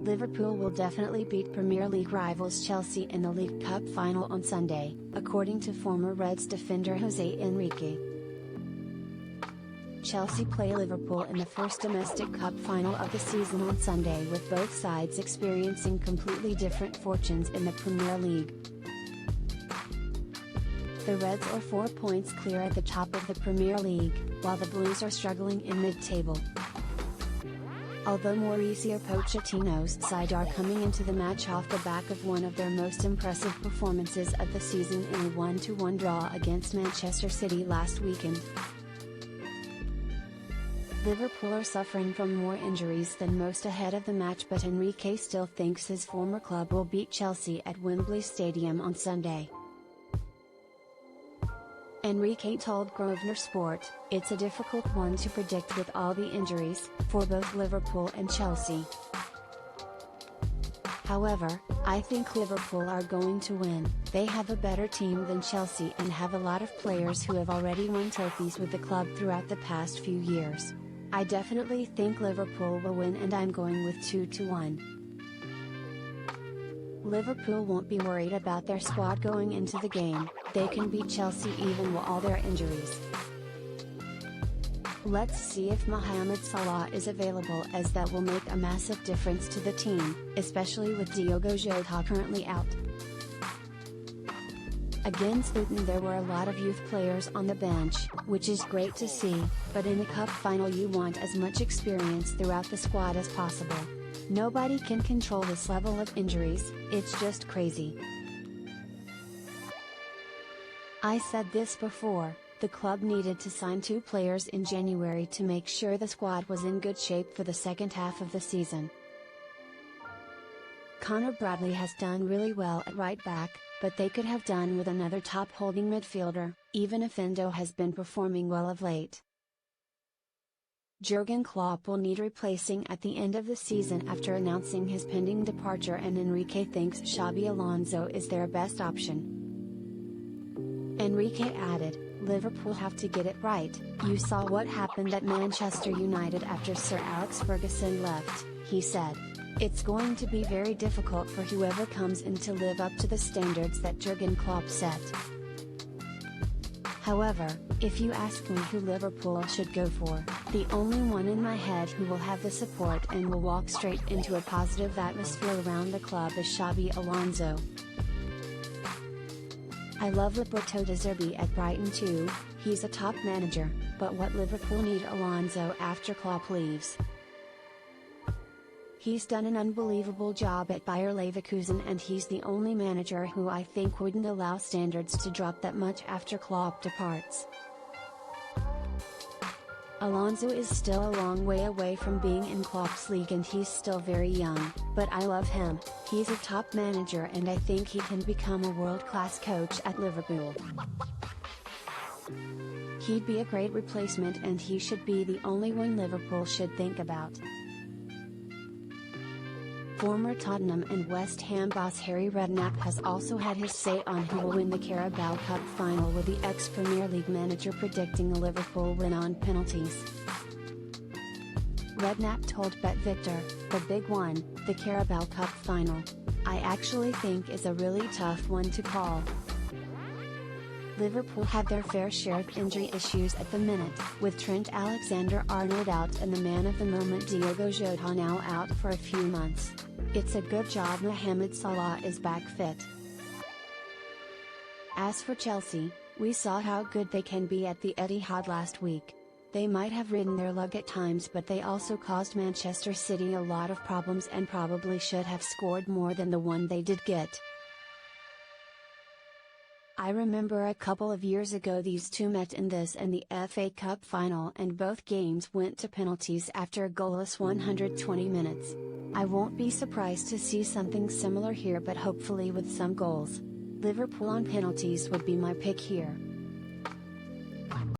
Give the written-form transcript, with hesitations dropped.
Liverpool will definitely beat Premier League rivals Chelsea in the League Cup final on Sunday, according to former Reds defender Jose Enrique. Chelsea play Liverpool in the first domestic cup final of the season on Sunday, with both sides experiencing completely different fortunes in the Premier League. The Reds are 4 points clear at the top of the Premier League, while the Blues are struggling in mid-table. Although Mauricio Pochettino's side are coming into the match off the back of one of their most impressive performances of the season in a 1-1 draw against Manchester City last weekend. Liverpool are suffering from more injuries than most ahead of the match, but Enrique still thinks his former club will beat Chelsea at Wembley Stadium on Sunday. Enrique told Grosvenor Sport, "It's a difficult one to predict with all the injuries, for both Liverpool and Chelsea. However, I think Liverpool are going to win. They have a better team than Chelsea and have a lot of players who have already won trophies with the club throughout the past few years. I definitely think Liverpool will win, and I'm going with 2-1. Liverpool won't be worried about their squad going into the game. They can beat Chelsea even with all their injuries. Let's see if Mohamed Salah is available, as that will make a massive difference to the team, especially with Diogo Jota currently out." Against Luton there were a lot of youth players on the bench, which is great to see, but in the cup final you want as much experience throughout the squad as possible. Nobody can control this level of injuries, it's just crazy. I said this before, the club needed to sign 2 players in January to make sure the squad was in good shape for the second half of the season. Connor Bradley has done really well at right back, but they could have done with another top holding midfielder. Even if Endo has been performing well of late. Jurgen Klopp will need replacing at the end of the season after announcing his pending departure, and Enrique thinks Xabi Alonso is their best option. Enrique added, "Liverpool have to get it right. You saw what happened at Manchester United after Sir Alex Ferguson left," he said. "It's going to be very difficult for whoever comes in to live up to the standards that Jurgen Klopp set." However, if you ask me who Liverpool should go for, the only one in my head who will have the support and will walk straight into a positive atmosphere around the club is Xabi Alonso. I love Roberto De Zerbi at Brighton too, he's a top manager, but what Liverpool need Alonso after Klopp leaves. He's done an unbelievable job at Bayer Leverkusen, and he's the only manager who I think wouldn't allow standards to drop that much after Klopp departs. Alonso is still a long way away from being in Klopp's league, and he's still very young, but I love him. He's a top manager and I think he can become a world-class coach at Liverpool. He'd be a great replacement, and he should be the only one Liverpool should think about. Former Tottenham and West Ham boss Harry Redknapp has also had his say on who will win the Carabao Cup final, with the ex-Premier League manager predicting a Liverpool win on penalties. Redknapp told Bet Victor, "The big one, the Carabao Cup final, I actually think is a really tough one to call." Liverpool have their fair share of injury issues at the minute, with Trent Alexander-Arnold out and the man of the moment Diogo Jota now out for a few months. It's a good job Mohamed Salah is back fit. As for Chelsea, we saw how good they can be at the Etihad last week. They might have ridden their luck at times, but they also caused Manchester City a lot of problems and probably should have scored more than the one they did get. I remember a couple of years ago these two met in this and the FA Cup final, and both games went to penalties after a goalless 120 minutes. I won't be surprised to see something similar here, but hopefully with some goals. Liverpool on penalties would be my pick here.